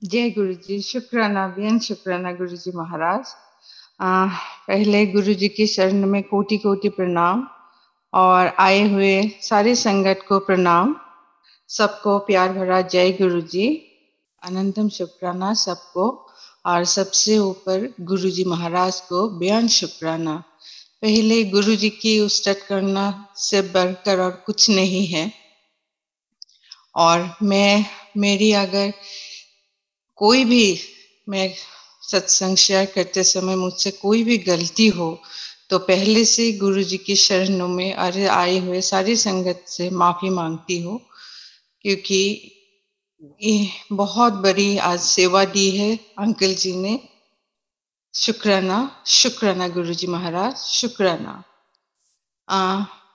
जय गुरु जी, शुक्राना बेन, शुक्राना गुरु जी महाराज। पहले गुरु जी की शरण में कोटि कोटि प्रणाम और आए हुए सारे संगत को प्रणाम। सबको प्यार भरा जय गुरु जी, अनंतम शुक्राना सबको। और सबसे ऊपर गुरु जी महाराज को बेन शुक्राना। पहले गुरु जी की उस्तत करना से बढ़कर और कुछ नहीं है। और मेरी अगर कोई भी, मैं सत्संग शेयर करते समय मुझसे कोई भी गलती हो तो पहले से गुरु जी की शरणों में अरे आए हुए सारी संगत से माफी मांगती हूँ, क्योंकि ये बहुत बड़ी आज सेवा दी है अंकल जी ने। शुक्राना, शुक्राना गुरु जी महाराज, शुक्राना।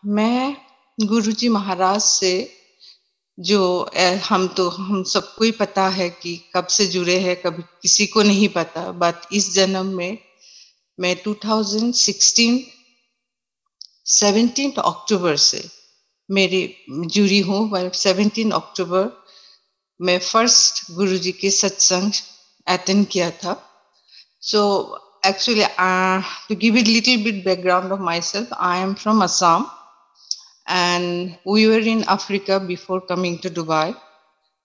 मैं गुरु जी महाराज से जो हम सबको ही पता है कि कब से जुड़े हैं, कभी किसी को नहीं पता। बट इस जन्म में मैं 2016 17 अक्टूबर से मेरी जुड़ी हूँ। 17 अक्टूबर में फर्स्ट गुरु जी के सत्संग अटेंड किया था। सो actually, to give it little bit background of myself, I am from Assam and we were in Africa before coming to Dubai.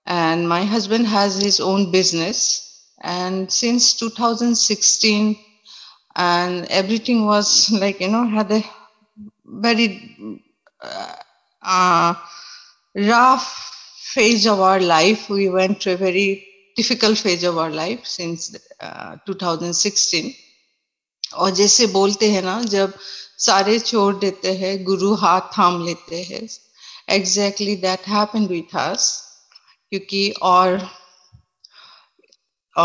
And my husband has his own business, and since 2016 and everything was like, had a very uh, uh, rough phase of our life. We went through a very difficult phase of our life since 2016. और जैसे बोलते हैं ना, जब सारे छोड़ देते हैं गुरु हाथ थाम लेते हैं, exactly that happened with us. क्योंकि और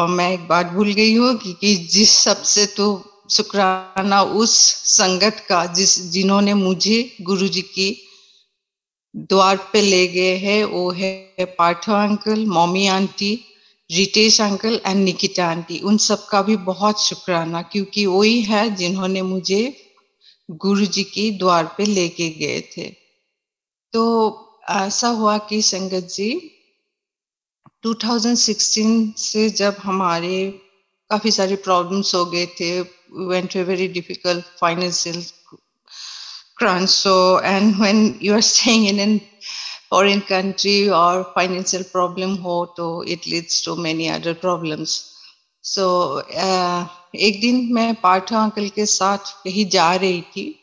मैं एक बात भूल गई हूँ कि जिस सबसे तो शुक्राना उस संगत का जिन्होंने मुझे गुरु जी की द्वार पे ले गए हैं। वो है पार्थो अंकल, मम्मी aunty, Ritesh uncle and Nikita aunty. उन सब का भी बहुत शुक्राना, क्योंकि वही है जिन्होंने मुझे गुरु जी की द्वार पे लेके गए थे। तो ऐसा हुआ कि संगत जी 2016 से जब हमारे काफी सारे प्रॉब्लम्स हो गए थे, we went to a very difficult financial crunch. So, and when you are staying in a foreign country or financial problem हो तो it leads to many other problems. So, एक दिन मैं पाठा अंकल के साथ कहीं जा रही थी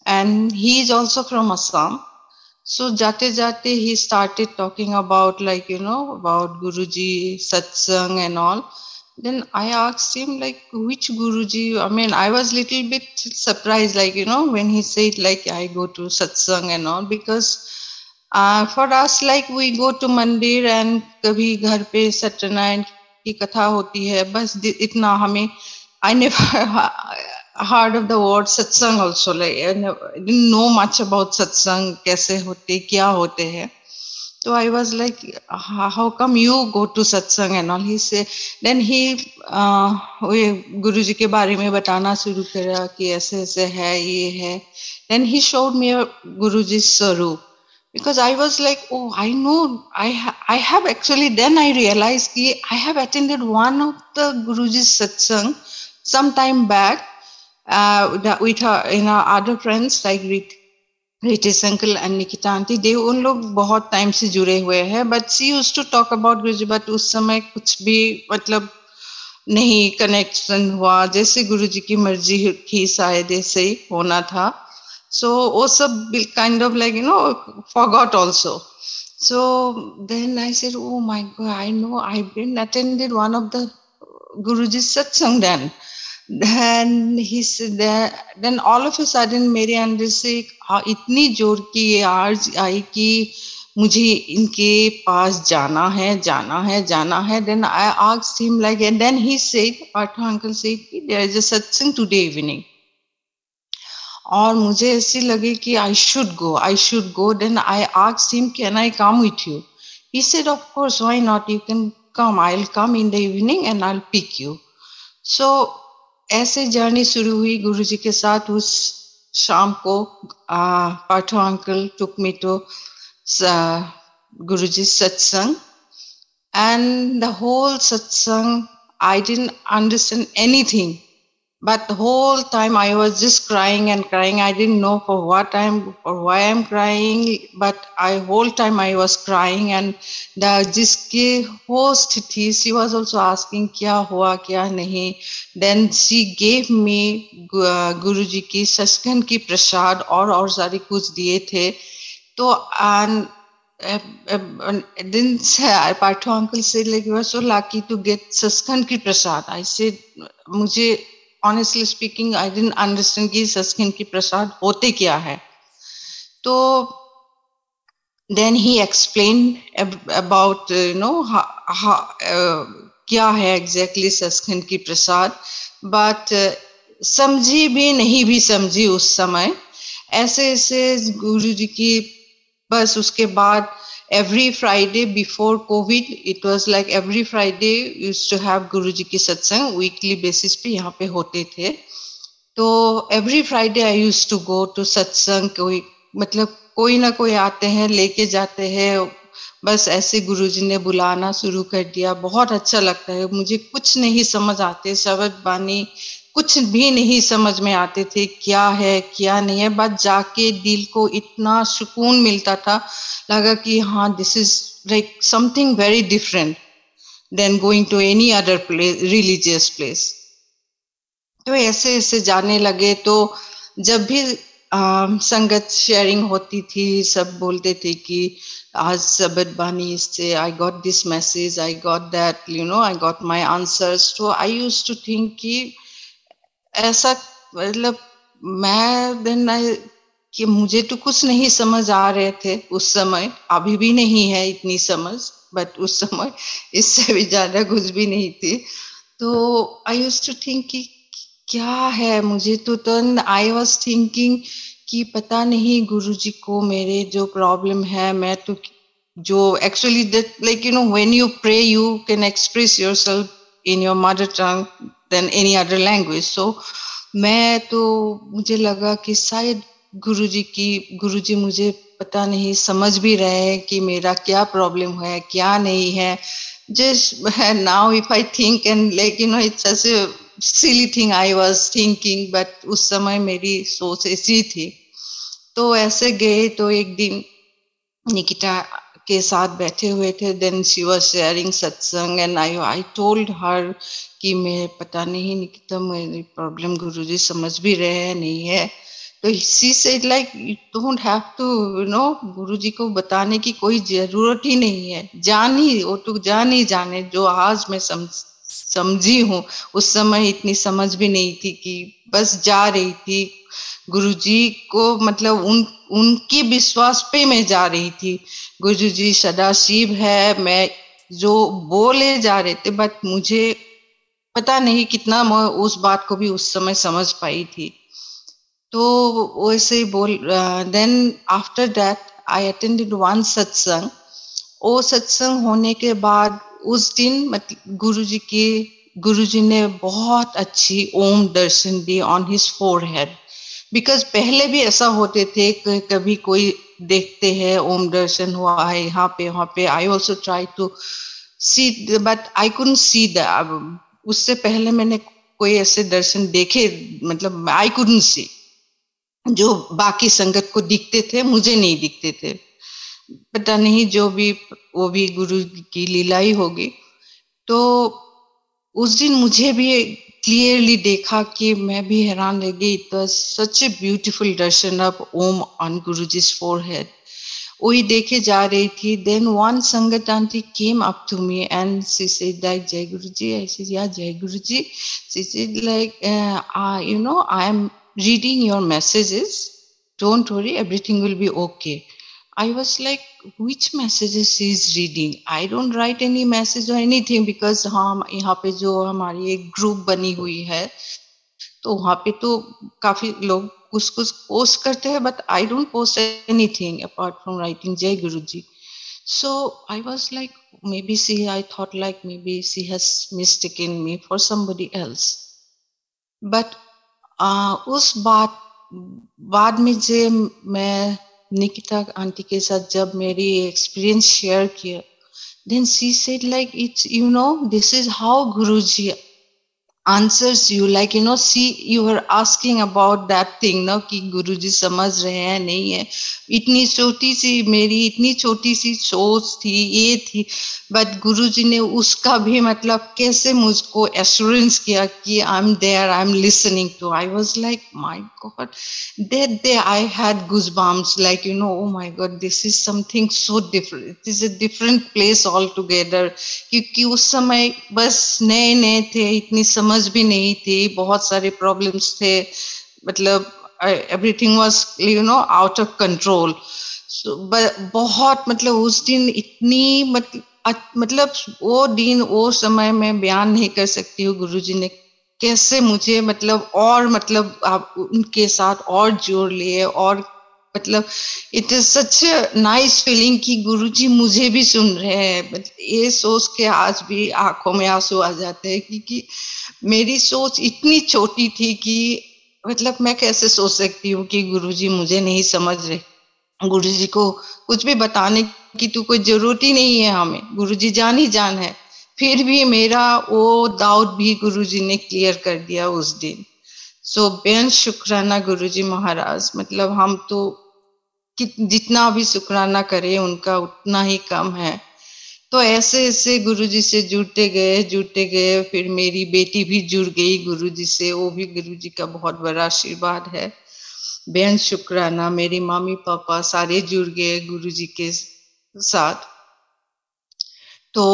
and he is also from Assam. So jate jate he started talking about, like, about Guruji, satsang and all. Then I asked him, like, which Guruji? I mean, I was little bit surprised, like, when he said, like, I go to satsang and all, because for us, like, we go to mandir and kabhi ghar pe Satyanarayan की कथा होती है, बस इतना हमें। I never heard of the word satsang also, like I didn't know much about satsang, कैसे होते क्या होते हैं। So I was like, how come you go to satsang and all? He said, then he गुरु जी के बारे में बताना शुरू करा कि ऐसे ऐसे है, ये है। Then he showed me a Guruji's Sarup. Because I was like, oh, I know, I have actually, then I realized that I have attended one of the Guruji's satsang some time back with other friends like Ritesh uncle and Nikita aunty. They उन लोग बहुत time से जुड़े हुए हैं, but she used to talk about Guruji, but उस समय कुछ भी मतलब नहीं कनेक्शन हुआ। जैसे गुरुजी की मर्जी थी शायद ऐसे ही होना था। सो वो सब kind of like forgot also. So then I said, oh my God, I know I've been attended one of the Guruji's satsang then. Then he said that, then all of a sudden मेरे अंदर से इतनी जोर की ये आर्ज आई कि मुझे इनके पास जाना है, जाना है, जाना है। Then I asked him, like, and then he said, Partha uncle said, there is a satsang today evening. और मुझे ऐसी लगी कि I should go, I should go. Then I asked him, can I come with you? He said, of course, why not? You can come. I'll come in the evening and I'll pick you. So ऐसे journey शुरू हुई गुरुजी के साथ। उस शाम को पाठो uncle took me to गुरुजी सत्संग And the whole satsang, I didn't understand anything. But the whole time I was just crying and crying. I didn't know for why I'm crying, but whole time I was crying. And the जिसकी host थी, she was also asking क्या हुआ क्या नहीं. Then she gave me गुरुजी की सचखंड की प्रसाद और सारी कुछ दिए थे. तो and then Partho uncle said like you are so lucky to get Sachkhand की प्रसाद. I said मुझे honestly speaking I didn't understand कि सचखंड की प्रसाद होते क्या है. तो then he explained about क्या है exactly सचखंड की प्रसाद. but समझी भी नहीं भी समझी उस समय. ऐसे ऐसे गुरुजी की बस उसके बाद every Friday before COVID, it was like every Friday used to have गुरुजी की सत्संग weekly basis पे यहाँ पे होते थे. तो every Friday I used to go to सत्संग. कोई मतलब कोई ना कोई आते हैं लेके जाते हैं. बस ऐसे गुरुजी ने बुलाना शुरू कर दिया. बहुत अच्छा लगता है. मुझे कुछ नहीं समझ आते शब्द बानी, कुछ भी नहीं समझ में आते थे क्या है क्या नहीं है. बस जाके दिल को इतना सुकून मिलता था. लगा कि हाँ this is like something very different than going to any other place, religious place. तो ऐसे ऐसे जाने लगे. तो जब भी संगत शेयरिंग होती थी, सब बोलते थे कि आज शब्द बानी से I got this message, I got that, I got my answers. तो आई यूज्ड टू थिंक कि ऐसा मतलब मैं देन कि मुझे तो कुछ नहीं समझ आ रहे थे उस समय. अभी भी नहीं है इतनी समझ, बट उस समय इससे भी ज्यादा कुछ भी नहीं थी. तो आई यूज्ड टू थिंक कि क्या है मुझे. तो देन आई वाज थिंकिंग कि पता नहीं गुरुजी को मेरे जो प्रॉब्लम है, मैं तो जो actually that like when you pray you can express yourself in your mother tongue then any other language. So मैं तो मुझे लगा कि शायद गुरुजी मुझे पता नहीं समझ भी रहे हैं कि मेरा क्या प्रॉब्लम है क्या नहीं है. just now if I think and like it's such a silly thing I was thinking, but उस समय मेरी सोच ऐसी थी. तो ऐसे गए. तो एक दिन निकिता के साथ बैठे हुए थे. देन शी वाज शेयरिंग सत्संग एंड आई टोल्ड हर कि मैं पता नहीं निकिता मेरी प्रॉब्लम गुरुजी समझ भी रहे हैं नहीं है. तो she said like you don't have to Guruji को बताने की कोई जरूरत ही नहीं है. वो तो जान ही जाने. जो आज मैं समझी हूँ, उस समय इतनी समझ भी नहीं थी कि बस जा रही थी गुरुजी को, मतलब उनके विश्वास पे मैं जा रही थी. गुरुजी सदाशिव है, मैं जो बोले जा रहे थे, बट मुझे पता नहीं कितना मैं उस बात को भी उस समय समझ पाई थी. तो वैसे ही बोल. Then after that I attended one satsang. वो सत्संग होने के बाद उस दिन मतलब गुरुजी ने बहुत अच्छी ओम दर्शन दी ऑन हिज फोरहेड. बिकॉज पहले भी ऐसा होते थे कभी कोई देखते हैं ओम दर्शन हुआ है यहाँ पे वहां पे. I also try to see but I couldn't see the. उससे पहले मैंने कोई ऐसे दर्शन देखे, मतलब आई कुडंट सी. जो बाकी संगत को दिखते थे मुझे नहीं दिखते थे. पता नहीं जो भी वो भी गुरु की लीला ही होगी. तो उस दिन मुझे भी क्लियरली देखा कि मैं भी हैरान रह गई. It was such a beautiful darshan of Om on Guruji's forehead. वही देखे जा रही थी. Then one sangat aunty came up to me and she said like Jai Guruji. I said yeah Jai Guruji. She said like I am reading your messages, don't worry, everything will be okay. I was like, which messages she is reading? I don't write any message or anything because हम यहाँ पे जो हमारी एक group बनी हुई है, तो वहाँ पे तो काफी लोग कुछ कुछ पोस्ट करते हैं, but I don't post anything apart from writing Jai Guruji. So I was like, I thought like maybe she has mistaken me for somebody else. But उस बाद में जब मैं निकिता आंटी के साथ जब मेरी एक्सपीरियंस शेयर किया, Then she said, like, it's, this is how Guruji answers you, like, see, you were asking about that thing, no, कि गुरुजी समझ रहे हैं नहीं है. इतनी छोटी सी मेरी इतनी छोटी सी सोच थी, ये थी, बट गुरुजी ने उसका भी मतलब कैसे मुझको एश्योरेंस किया कि I am there, I am listening to. I was like, my god, that day I had goosebumps, like, oh my god, this is something so different, it is a different place altogether. क्योंकि उस समय बस नए नए थे, इतनी समझ भी नहीं थी, बहुत सारे प्रॉब्लम्स थे, मतलब everything was out of control. बहुत मतलब उस दिन इतनी मतलब वो दिन वो समय मैं बयान नहीं कर सकती हूँ. गुरुजी ने कैसे मुझे मतलब और मतलब आप उनके साथ और जोड़ लिए, और मतलब it is such nice feeling कि गुरुजी मुझे भी सुन रहे हैं. ये सोच के आज भी आंखों में आंसू आ जाते हैं, क्योंकि मेरी सोच इतनी छोटी थी कि मतलब मैं कैसे सोच सकती हूँ कि गुरुजी मुझे नहीं समझ रहे. गुरुजी को कुछ भी बताने की तो कोई जरूरत ही नहीं है हमें, गुरुजी जान ही जान है. फिर भी मेरा वो डाउट भी गुरुजी ने क्लियर कर दिया उस दिन. सो बेन शुक्राना गुरुजी महाराज, मतलब हम तो जितना भी शुक्राना करें उनका उतना ही कम है. तो ऐसे ऐसे गुरुजी से जुड़ते गए, फिर मेरी बेटी भी जुड़ गई गुरुजी से, वो भी गुरुजी का बहुत बड़ा आशीर्वाद है. बेन शुक्राना, मेरी मम्मी पापा सारे जुड़ गए गुरुजी के साथ. तो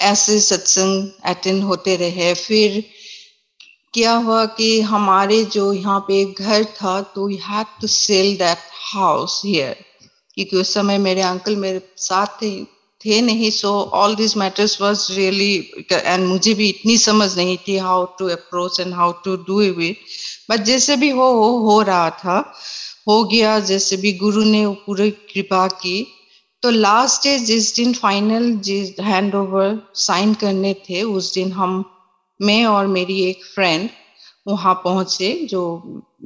ऐसे सत्संग अटेंड होते रहे. फिर क्या हुआ कि हमारे जो यहाँ पे घर था, तो we had to sell that house here, क्योंकि उस समय मेरे अंकल मेरे साथ थे नहीं. So all this matters was really, and मुझे भी इतनी समझ नहीं थी how to approach and how to do it. But जैसे भी हो रहा था, हो गया. जैसे भी गुरु ने पूरी कृपा की. तो लास्ट डे जिस दिन फाइनल जिस हैंड ओवर साइन करने थे, उस दिन मैं और मेरी एक फ्रेंड वहां पहुंचे, जो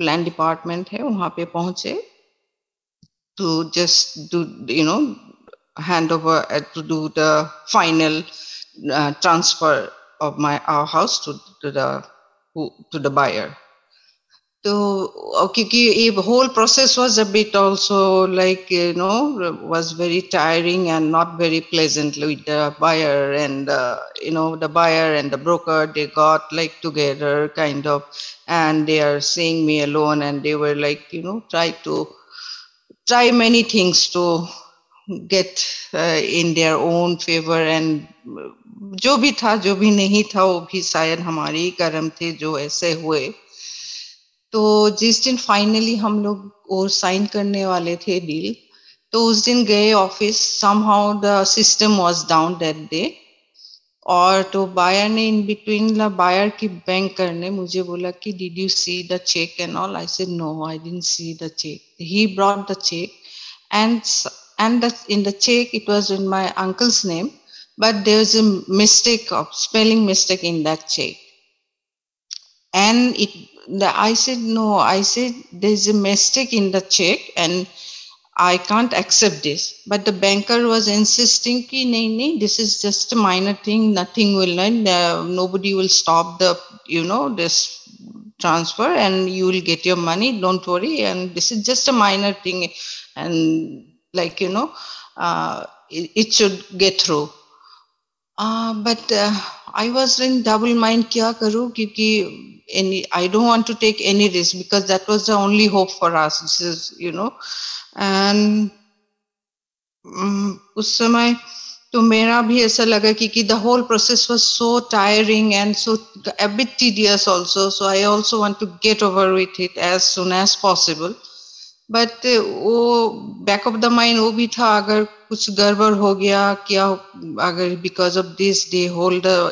लैंड डिपार्टमेंट है वहां पे पहुंचे, to just do, hand over, to do the final transfer of our house to the buyer. तो क्योंकि ये whole process was a bit also like, was very tiring and not very pleasant with the buyer, and the buyer and the broker, they got like together kind of, and they are seeing me alone, and they were like, try many things to get in their own favor. And जो भी था जो भी नहीं था, वो भी शायद हमारे ही कर्म थे जो ऐसे हुए. तो जिस दिन फाइनली हम लोग वो साइन करने वाले थे डील, तो उस दिन गए office. Somehow the system was down that day. और तो बायर ने इन बिटवीन बायर की बैंकर ने मुझे बोला कि did you see the cheque and all. I said no, I didn't see the cheque. He brought the cheque, and in the check it was in my uncle's name, but there was a mistake of spelling mistake in that check. And I said no, I said there's a mistake in the check and I can't accept this. But the banker was insisting ki nahi, this is just a minor thing, nothing will nobody will stop the this transfer, and you will get your money, don't worry, and this is just a minor thing, and like it should get through. But I was in double mind, kya karu, kyunki I don't want to take any risk, because that was the only hope for us. This is and उस समय तो मेरा भी ऐसा लगा कि the whole process was so tiring and so a bit tedious also. So I also want to get over with it as soon as possible. But वो back of the mind वो भी था, अगर कुछ गड़बड़ हो गया क्या, अगर because of this they hold the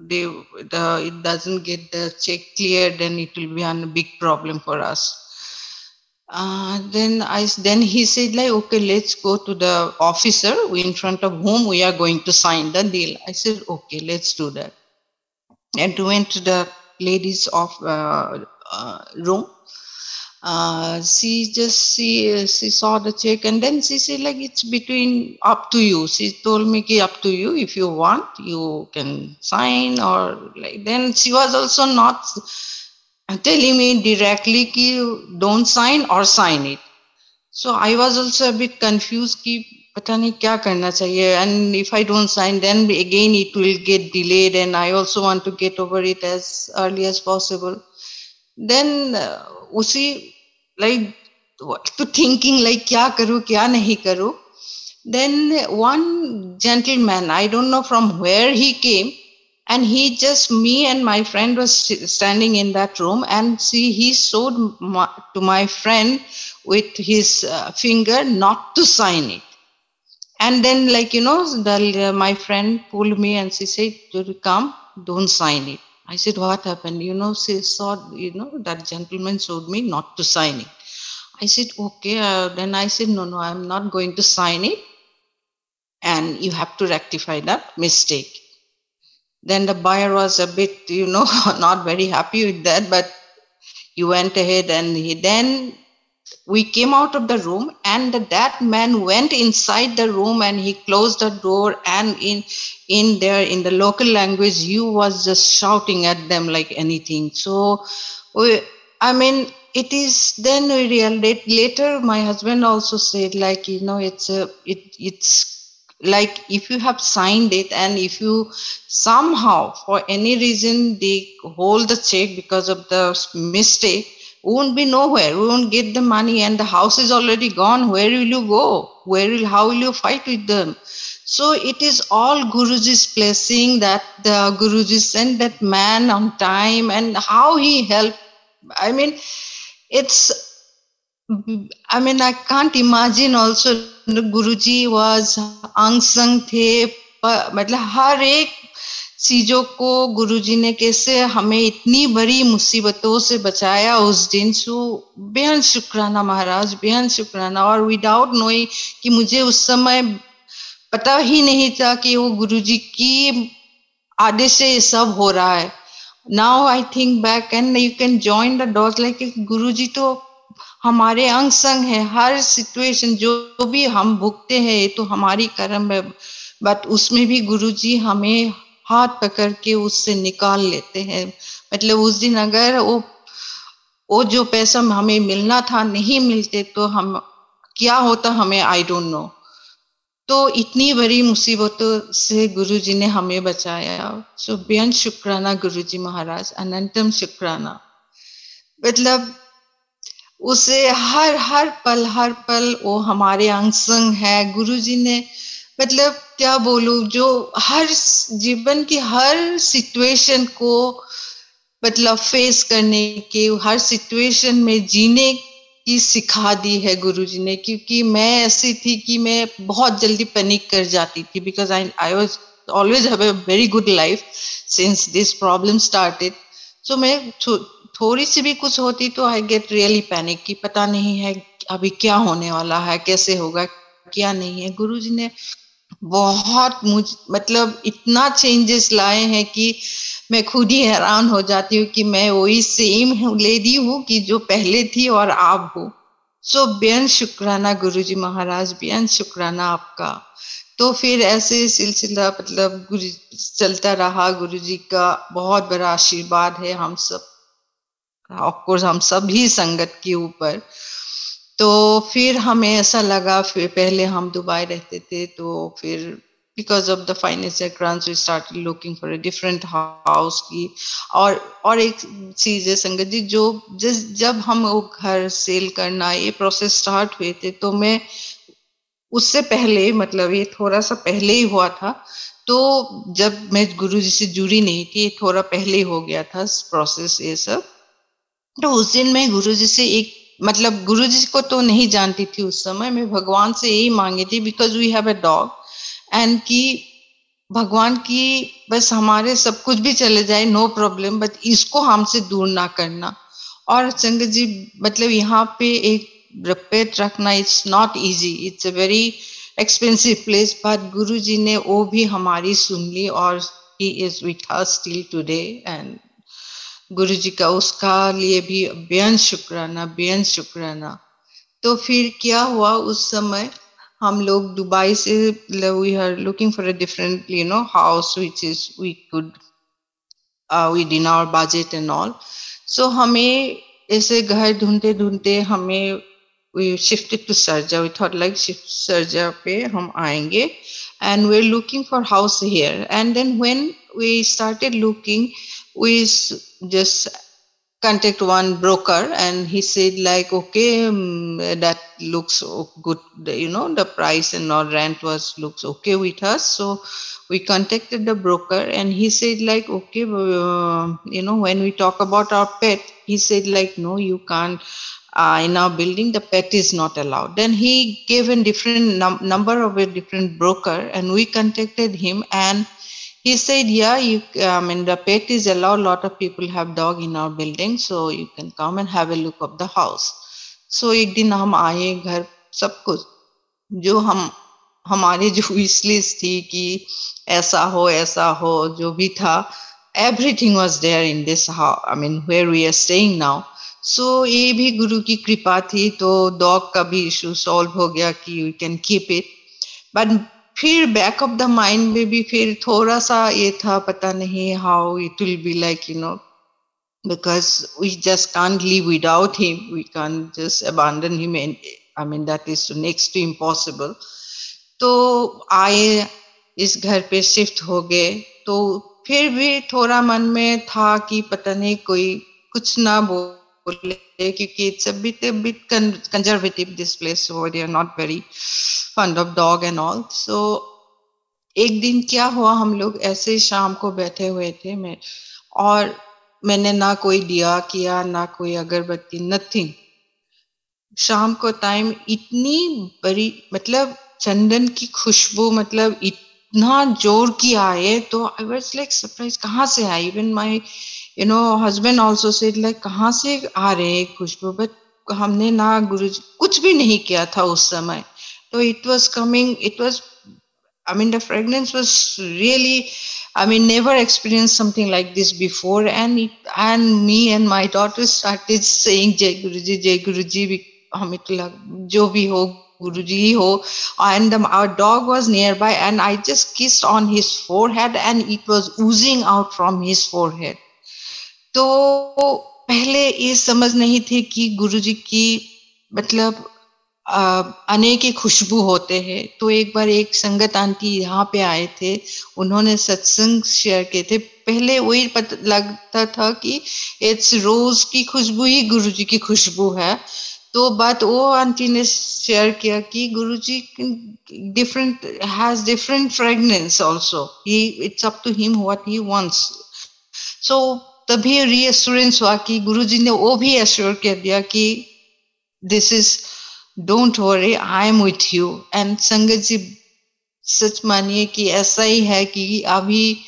it doesn't get the check cleared, then it will be a big problem for us. Then he said like, okay, let's go to the officer in front of whom we are going to sign the deal. I said, okay, let's do that. And we went to the ladies' room. She saw the check, and then she said like, it's between, up to you. She told me ki up to you, if you want you can sign, or like, then she was also not telling me directly ki don't sign or sign it. So I was also a bit confused ki pata nahi kya karna chahiye, and if I don't sign then again it will get delayed, and I also want to get over it as early as possible. Then usi like to thinking like kya karu kya nahi karu. Then one gentleman, I don't know from where he came, and he just, me and my friend was standing in that room, and he showed to my friend with his finger not to sign it. And then like, my friend pulled me and she said, come, don't sign it. I said, what happened? She saw, that gentleman showed me not to sign it. I said, okay. Then I said, no, I'm not going to sign it, and you have to rectify that mistake. Then the buyer was a bit, not very happy with that, but he went ahead, and then we came out of the room, and that man went inside the room and he closed the door, and in the local language he was just shouting at them like anything. So it is, then we realized later, my husband also said like, it's like, if you have signed it, and if you somehow for any reason they hold the check because of the mistake, we won't be nowhere, we won't get the money, and the house is already gone. Where will you go? How will you fight with them? So it is all Guruji's blessing that the Guruji sent that man on time, and how he helped. I can't imagine also. Guruji was angsang the, मतलब हर एक चीजों को गुरुजी ने कैसे हमें इतनी बड़ी मुसीबतों से बचाया उस दिन. सो बेहद शुक्राना महाराज, बेहद शुक्राना. और विदाउट नोइंग कि मुझे उस समय पता ही नहीं था कि वो गुरुजी की आदेश से ये सब हो रहा है. Now I think back and you can join the dots like Guruji तो हमारे अंग संग है. हर सिचुएशन जो भी हम भुगते हैं ये तो हमारी कर्म है, बट उसमें भी गुरुजी हमें हाथ पकड़ के उससे निकाल लेते हैं. मतलब उस दिन अगर वो जो पैसा हमें मिलना था नहीं मिलते तो हम क्या होता हमें, आई डोंट नो. तो इतनी बड़ी मुसीबतों से गुरुजी ने हमें बचाया. सो बेहद शुक्राना गुरुजी महाराज, अनंतम शुक्राना. मतलब उसे हर पल वो हमारे अंग संग है. गुरुजी ने मतलब क्या बोलूं, जो हर जीवन की हर सिचुएशन को मतलब फेस करने के, हर सिचुएशन में जीने की सिखा दी है गुरुजी ने. क्योंकि मैं ऐसी थी कि मैं बहुत जल्दी पैनिक कर जाती थी, because I was always have a very good life since this problem started. So मैं थोड़ी सी भी कुछ होती तो आई गेट रियली पैनिक कि पता नहीं है अभी क्या होने वाला है, कैसे होगा, क्या नहीं है. गुरुजी ने बहुत मतलब इतना चेंजेस लाए हैं कि मैं खुद ही हैरान हो जाती हूँ कि मैं वही सेम लेडी हूँ कि जो पहले थी और आप हूँ. सो बेहद शुक्राना गुरुजी महाराज, बेहद शुक्राना आपका. तो फिर ऐसे सिलसिला मतलब गुरु चलता रहा. गुरुजी का बहुत बड़ा आशीर्वाद है हम सब, ऑफ कोर्स हम सभी संगत के ऊपर. तो फिर हमें ऐसा लगा, फिर पहले हम दुबई रहते थे, तो फिर because of the financial crunch we started looking for a different house की. और एक चीज है संगत जी, जब हम वो घर सेल करना ये प्रोसेस स्टार्ट हुए थे, तो मैं उससे पहले मतलब ये थोड़ा सा पहले ही हुआ था. तो जब मैं गुरुजी से जुड़ी नहीं थी, थोड़ा पहले हो गया था प्रोसेस ये सब. तो उस दिन मैं गुरुजी से एक मतलब गुरुजी को तो नहीं जानती थी उस समय, मैं भगवान से यही मांगी थी because we have a dog, and कि भगवान की बस हमारे सब कुछ भी चले जाए नो प्रॉब्लम, बट इसको हमसे दूर ना करना. और संगत जी मतलब यहाँ पे एक पेट रखना it's not easy, it's a very expensive place, but Guruji ने वो भी हमारी सुन ली, और he is with us till today. And Guruji का, उसका लिए भी बेअंत शुक्राना। तो फिर क्या हुआ उस समय, हम लोग दुबई से, we are looking for a different house which is we could within our budget and all. So हमें ऐसे घर ढूंढते ढूंढते हमें we shifted to Sarja. We thought like shift Sarja पे हम आएंगे, and we're looking for house here. And then when we started looking, we just contact one broker, and he said like, okay, that looks good, the price and our rent was looks okay with us. So we contacted the broker, and he said like, okay, when we talk about our pet, he said like, no, you can't, in our building the pet is not allowed. Then he gave a different number of a different broker, and we contacted him, and he said, yeah, I mean, the pet is allowed. A lot of people have dog in our building, so you can come and have a look of the house. So एक दिन हम आए घर, सब कुछ जो हमारे जो विश लिस्ट थी कि ऐसा हो जो भी था, everything was there in this house, I mean where we are staying now. So ये भी गुरु की कृपा थी, तो डॉग का भी इशू सॉल्व हो गया कि we can keep it. But फिर बैक ऑफ द माइंड में भी फिर थोड़ा सा ये था, पता नहीं how it will be like, because we just can't live without him, we can't just abandon him, and I mean that is next to impossible. तो आए, इस घर पे शिफ्ट हो गए, तो फिर भी थोड़ा मन में था कि पता नहीं कोई कुछ ना बोले, क्योंकि it's a bit conservative this place, so they are not very fond of dog and all. So एक दिन क्या हुआ, हम लोग ऐसे शाम को बैठे हुए थे, और मैंने ना कोई दिया किया, ना कोई अगरबत्ती, नथिंग। शाम को टाइम इतनी बड़ी, मतलब चंदन की खुशबू, मतलब इतना जोर की आए, तो आई वाज लाइक सरप्राइज, कहाँ से आई। Even my husband also said like, कहाँ से आ रहे हैं खुशबू, बट हमने ना गुरुजी कुछ भी नहीं किया था उस समय, तो it was coming, it was, I mean, the fragrance was really, I mean, never experienced something like this before. And me and my daughter started saying, Jai Guruji, Jai Guruji, हमें तो लग जो भी हो Guruji ही हो. And our dog was nearby, and I just kissed on his forehead, and it was oozing out from his forehead. तो पहले ये समझ नहीं थी कि गुरुजी की मतलब आने की खुशबू होते हैं। तो एक बार एक संगत आंटी यहाँ पे आए थे, उन्होंने सत्संग शेयर किए थे। पहले वही पता लगता था कि इट्स रोज की खुशबू ही गुरुजी की खुशबू है, तो बात वो आंटी ने शेयर किया कि Guruji different has different fragrance also, he it's up to him what he wants. So तभी रीअश्योरेंस हुआ कि गुरुजी ने वो भी एश्योर कर दिया कि this is, don't worry, I am with you. And संगत जी सच मानिए कि ऐसा ही है कि अभी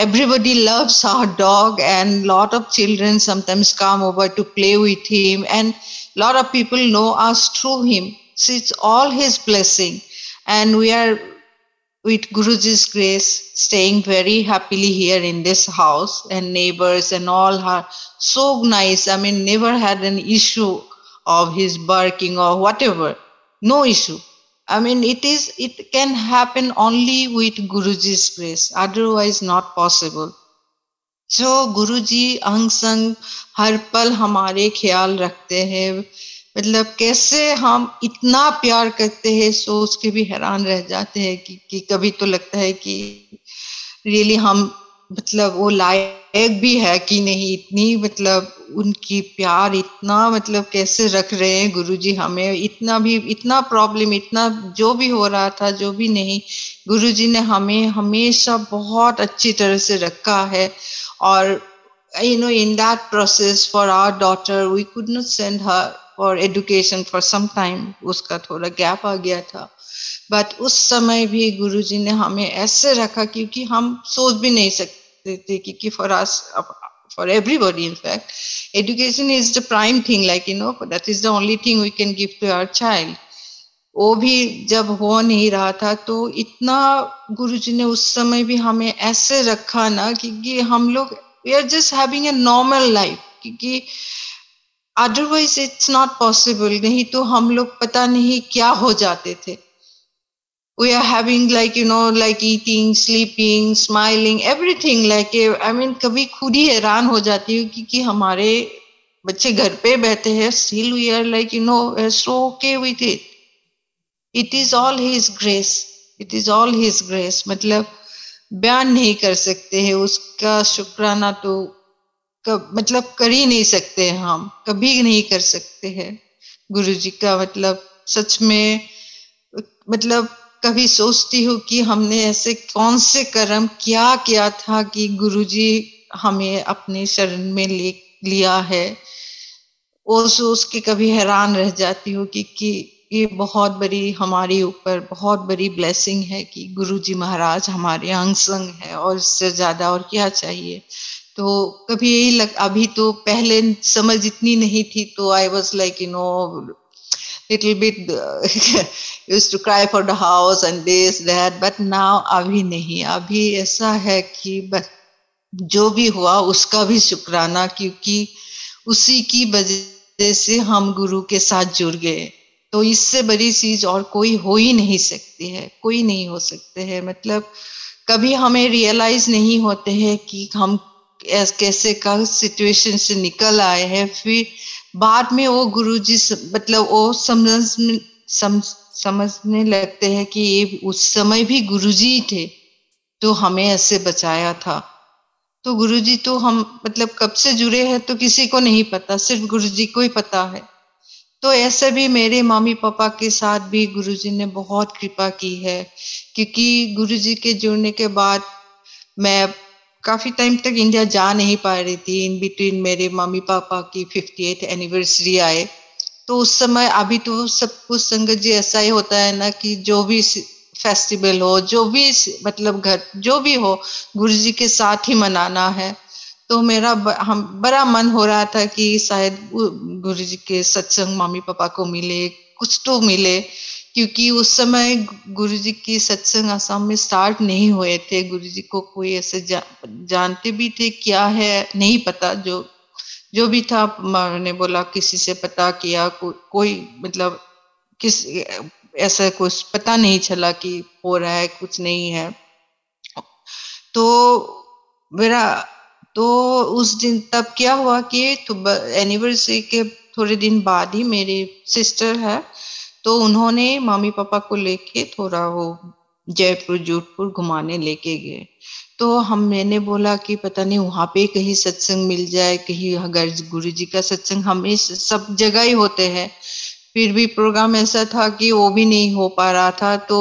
everybody loves our dog, and lot of children sometimes come over to play with him, and lot of people know us through him. So it's all his blessing, and we are with Guruji's grace staying very happily here in this house, and neighbors and all are so nice. I mean, never had an issue of his barking or whatever, no issue. I mean, it can happen only with Guruji's grace, otherwise not possible. So Guruji अंग संग हर पल हमारे ख्याल रखते हैं, मतलब कैसे हम इतना प्यार करते हैं, सोच के भी हैरान रह जाते हैं कि कभी तो लगता है कि रियली हम मतलब वो लायक भी है कि नहीं, इतनी मतलब उनकी प्यार इतना मतलब कैसे रख रहे हैं गुरुजी हमें। इतना भी, इतना प्रॉब्लम, इतना जो भी हो रहा था, जो भी नहीं, गुरुजी ने हमें हमेशा बहुत अच्छी तरह से रखा है। और in that process for our daughter, we could not send her for education for some time, उसका थोड़ा गैप आ गया था, बट उस समय भी गुरुजी ने हमें ऐसे रखा क्योंकि हम सोच भी नहीं सकते थे, क्योंकि for us, for everybody in fact, education is the prime thing, like that is the only thing we can give to our child. वो भी जब हो नहीं रहा था, तो इतना गुरुजी ने उस समय भी हमें ऐसे रखा ना कि हम लोग we are just having a normal life, क्योंकि अदरवाइज इट्स नॉट पॉसिबल, नहीं तो हम लोग पता नहीं क्या हो जाते थे। We are having like like eating, sleeping, smiling, everything like I mean कभी खुद ही हैरान हो जाती हूँ कि हमारे बच्चे घर पे बैठे हैं, still we are like so okay with it. It is all his grace, it is all his grace, मतलब बयान नहीं कर सकते हैं उसका शुक्राना, तो मतलब कर ही नहीं सकते हैं, हम कभी नहीं कर सकते हैं गुरु जी का। मतलब सच में, मतलब कभी सोचती हूँ कि हमने ऐसे कौन से कर्म क्या किया था कि गुरुजी हमें अपने शरण में ले लिया है। वो सोच के कभी हैरान रह जाती हूँ कि ये बहुत बड़ी हमारे ऊपर बहुत बड़ी ब्लेसिंग है कि गुरुजी महाराज हमारे अंग संग है, और इससे ज्यादा और क्या चाहिए। तो कभी यही अभी तो पहले समझ इतनी नहीं थी, तो I was like little bit used to cry for the house and this that, but now अभी नहीं, अभी ऐसा है कि बस जो भी हुआ उसका भी शुक्राना, क्योंकि उसी की वजह से हम गुरु के साथ जुड़ गए। तो इससे बड़ी चीज और कोई हो ही नहीं सकती है, कोई नहीं हो सकते हैं। मतलब कभी हमें रियलाइज नहीं होते हैं कि हम कैसे का सिचुएशन से निकल आए हैं, फिर बाद में वो गुरुजी मतलब वो समझने लगते हैं कि ये उस समय भी गुरुजी थे तो हमें ऐसे बचाया था। तो गुरुजी तो हम मतलब कब से जुड़े हैं तो किसी को नहीं पता, सिर्फ गुरुजी को ही पता है। तो ऐसे भी मेरे मम्मी पापा के साथ भी गुरुजी ने बहुत कृपा की है, क्योंकि गुरुजी के जुड़ने के बाद मैं काफी टाइम तक इंडिया जा नहीं पा रही थी। इन बिटवीन मेरे मम्मी पापा की 58th एनिवर्सरी आए, तो उस समय, अभी तो सब कुछ संगत जी ऐसा ही होता है ना कि जो भी फेस्टिवल हो, जो भी मतलब घर जो भी हो, गुरु जी के साथ ही मनाना है। तो मेरा हम बड़ा मन हो रहा था कि शायद गुरु जी के सत्संग मम्मी पापा को मिले, कुछ तो मिले, क्योंकि उस समय गुरु जी की सत्संग आसाम में स्टार्ट नहीं हुए थे। गुरु जी को कोई ऐसे जानते भी थे क्या है नहीं पता, जो भी था मैंने बोला किसी से पता किया, कोई मतलब किस ऐसा कुछ पता नहीं चला कि हो रहा है, कुछ नहीं है। तो मेरा तो उस दिन तब क्या हुआ कि तो एनिवर्सरी के थोड़े दिन बाद ही मेरी सिस्टर है, तो उन्होंने मम्मी पापा को लेके थोड़ा वो जयपुर जोधपुर घुमाने लेके गए। तो मैंने बोला कि पता नहीं वहां पे कहीं सत्संग मिल जाए, कहीं अगर गुरु जी का सत्संग हमें सब जगह ही होते हैं, फिर भी प्रोग्राम ऐसा था कि वो भी नहीं हो पा रहा था। तो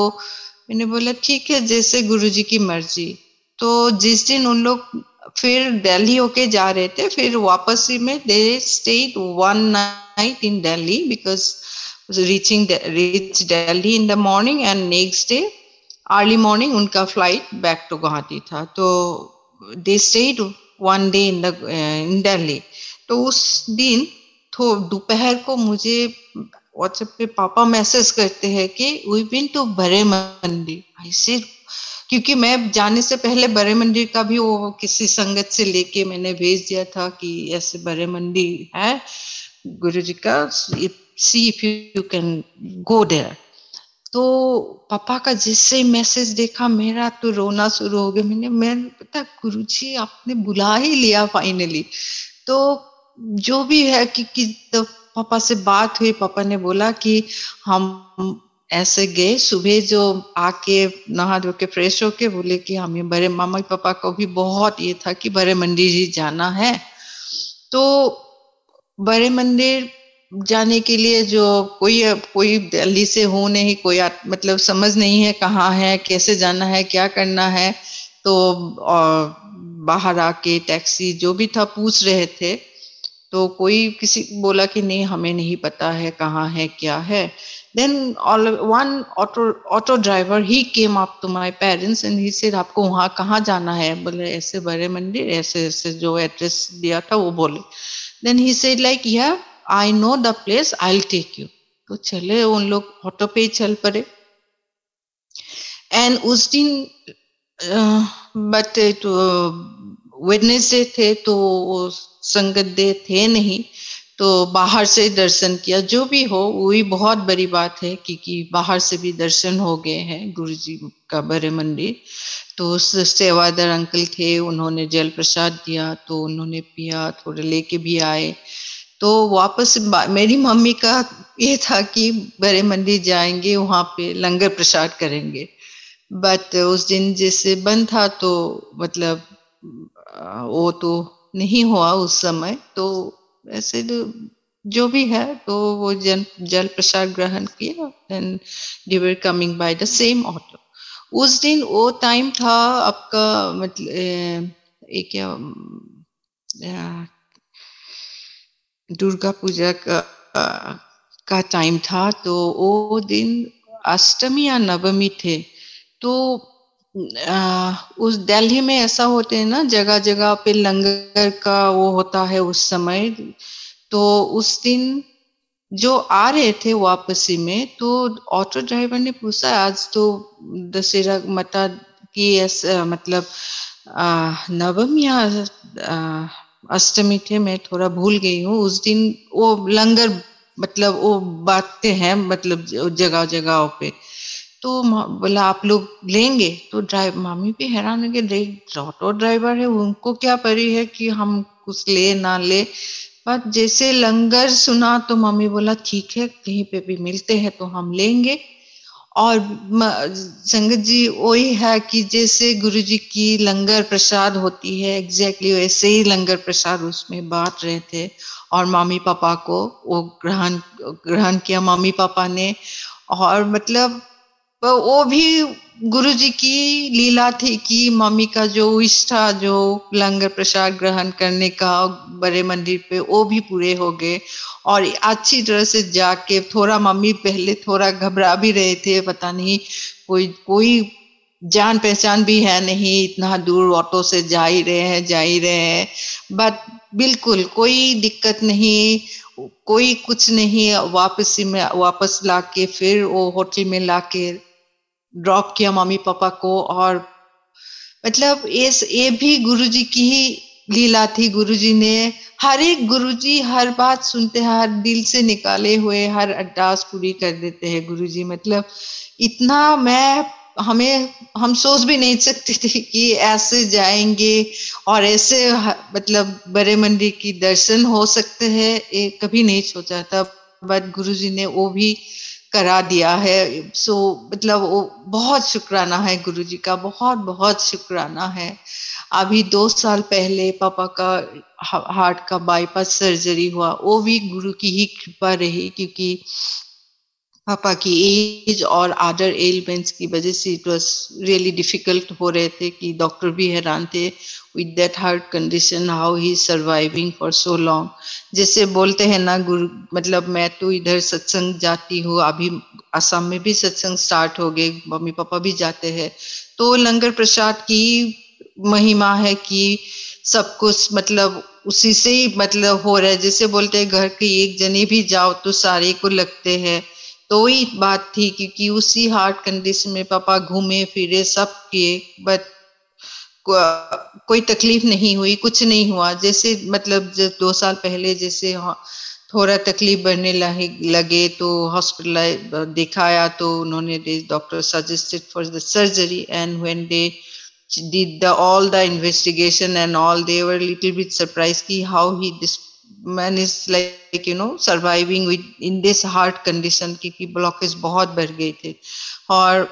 मैंने बोला ठीक है, जैसे गुरु जी की मर्जी। तो जिस दिन उन लोग फिर दिल्ली होके जा रहे थे, फिर वापस ही में they stayed 1 night in Delhi because reach Delhi in the morning and next day early morning उनका फ्लाइट बैक टू गुवाहाटी था। तो दे स्टेड 1 day इन दिल्ली। तो उस दिन तो दोपहर को मुझे व्हाट्सएप पे पापा मैसेज करते हैं कि वी बीन टू बड़े मंदिर। ऐसे क्योंकि मैं जाने से पहले बड़े मंदिर का भी वो किसी संगत से लेके मैंने भेज दिया था कि ऐसे बड़े मंदिर है गुरु जी का, see if you can go there. तो पापा का जिससे मैसेज देखा मेरा तो रोना शुरू हो गया। मैं पता गुरुजी आपने बुला ही लिया फाइनली। तो जो भी है कि तो पापा से बात हुई, पापा ने बोला कि हम ऐसे गए सुबह, जो आके नहा धो के फ्रेश होके बोले कि हमें बड़े मामा पापा को भी बहुत ये था कि बड़े मंदिर जी जाना है। तो बड़े मंदिर जाने के लिए जो कोई दिल्ली से हो नहीं, कोई मतलब समझ नहीं है कहाँ है, कैसे जाना है, क्या करना है। तो बाहर आके टैक्सी जो भी था पूछ रहे थे, तो कोई किसी बोला कि नहीं हमें नहीं पता है कहाँ है क्या है। Then one auto driver he came up to my parents and he said आपको वहाँ कहाँ जाना है। बोले ऐसे बड़े मंदिर, ऐसे ऐसे जो एड्रेस दिया था वो बोले। Then he said like yeah I know the place, I will take you. तो चले उन लोग ऑटो पे चल पड़े। एंड उस दिन बट वेडनेसडे थे तो वो संगत डे थे नहीं, तो बाहर से दर्शन किया। जो भी हो वही बहुत बड़ी बात है, क्योंकि बाहर से भी दर्शन हो गए हैं गुरु जी का बड़े मंदिर। तो उस सेवादार अंकल थे, उन्होंने जल प्रसाद दिया तो उन्होंने पिया, थोड़े लेके भी आए। तो वापस मेरी मम्मी का ये था कि बड़े मंदिर जाएंगे, वहां पे लंगर प्रसाद करेंगे। बट उस दिन जैसे बंद था तो मतलब वो तो नहीं हुआ उस समय। तो ऐसे तो जो भी है, तो वो जल प्रसाद ग्रहण किया and they were coming by the same auto. उस दिन वो टाइम था आपका मतलब ये क्या दुर्गा पूजा का टाइम था। तो वो दिन अष्टमी या नवमी थे। तो उस दिल्ली में ऐसा होते हैं ना, जगह जगह पे लंगर का वो होता है उस समय। तो उस दिन जो आ रहे थे वापसी में, तो ऑटो ड्राइवर ने पूछा आज तो दशहरा माता की ऐसा मतलब नवम या अष्टमी थे, मैं थोड़ा भूल गई हूँ। उस दिन वो लंगर मतलब वो बांटते हैं मतलब जगह जगहों पे। तो बोला आप लोग लेंगे? तो ड्राइवर मामी भी हैरान हो गए, ऑटो ड्राइवर है, उनको क्या पड़ी है कि हम कुछ ले ना ले। पर जैसे लंगर सुना तो मम्मी बोला ठीक है, कहीं पे भी मिलते हैं तो हम लेंगे। और संगत जी वही है कि जैसे गुरु जी की लंगर प्रसाद होती है, एग्जैक्टली वैसे ही लंगर प्रसाद उसमें बांट रहे थे। और मम्मी पापा को वो ग्रहण ग्रहण किया मम्मी पापा ने। और मतलब वो भी गुरु जी की लीला थी कि मम्मी का जो विश था, जो लंगर प्रसाद ग्रहण करने का बड़े मंदिर पे, वो भी पूरे हो गए। और अच्छी तरह से जाके थोड़ा मम्मी पहले थोड़ा घबरा भी रहे थे, पता नहीं कोई कोई जान पहचान भी है नहीं, इतना दूर ऑटो से जा ही रहे हैं। बट बिल्कुल कोई दिक्कत नहीं, कोई कुछ नहीं। वापसी में वापस लाके फिर वो होटल में लाके ड्रॉप किया मम्मी पापा को। और मतलब ये भी गुरुजी की ही लीला थी। गुरुजी ने हर एक गुरुजी हर बात सुनते हैं, हर दिल से निकाले हुए हर अरदास पूरी कर देते हैं गुरुजी। मतलब इतना मैं हमें हम सोच भी नहीं सकते थे कि ऐसे जाएंगे और ऐसे मतलब बड़े मंदिर की दर्शन हो सकते हैं, ये कभी नहीं सोचा था। बट गुरुजी ने वो भी करा दिया है। सो मतलब वो बहुत शुक्राना है गुरुजी का, बहुत बहुत शुक्राना है। अभी 2 साल पहले पापा का हार्ट का बाईपास सर्जरी हुआ, वो भी गुरु की ही कृपा रही, क्योंकि पापा की एज और अदर एलिमेंट्स की वजह से इट वाज रियली डिफिकल्ट हो रहे थे कि डॉक्टर भी हैरान थे with that heart condition how he surviving for so long. जैसे बोलते हैं ना गुरु, मतलब मैं तो इधर सत्संग जाती हूँ, अभी असम में भी सत्संग स्टार्ट हो गए, मम्मी पापा भी जाते हैं। तो लंगर प्रसाद की महिमा है कि सब कुछ मतलब उसी से ही मतलब हो रहा है। जैसे बोलते हैं घर के एक जने भी जाओ तो सारे को लगते हैं। तो वही बात थी, क्योंकि उसी हार्ट कंडीशन में पापा घूमे फिरे सब किए, बट कोई तकलीफ नहीं हुई, कुछ नहीं हुआ। जैसे मतलब जब 2 साल पहले जैसे थोड़ा तकलीफ बढ़ने लगे तो हॉस्पिटल दिखाया, तो उन्होंने doctor suggested for the surgery. And when they did all the investigation and all, they were little bit surprised ki how this man is like surviving with in this heart condition, क्योंकि blockage बहुत बढ़ गए थे। और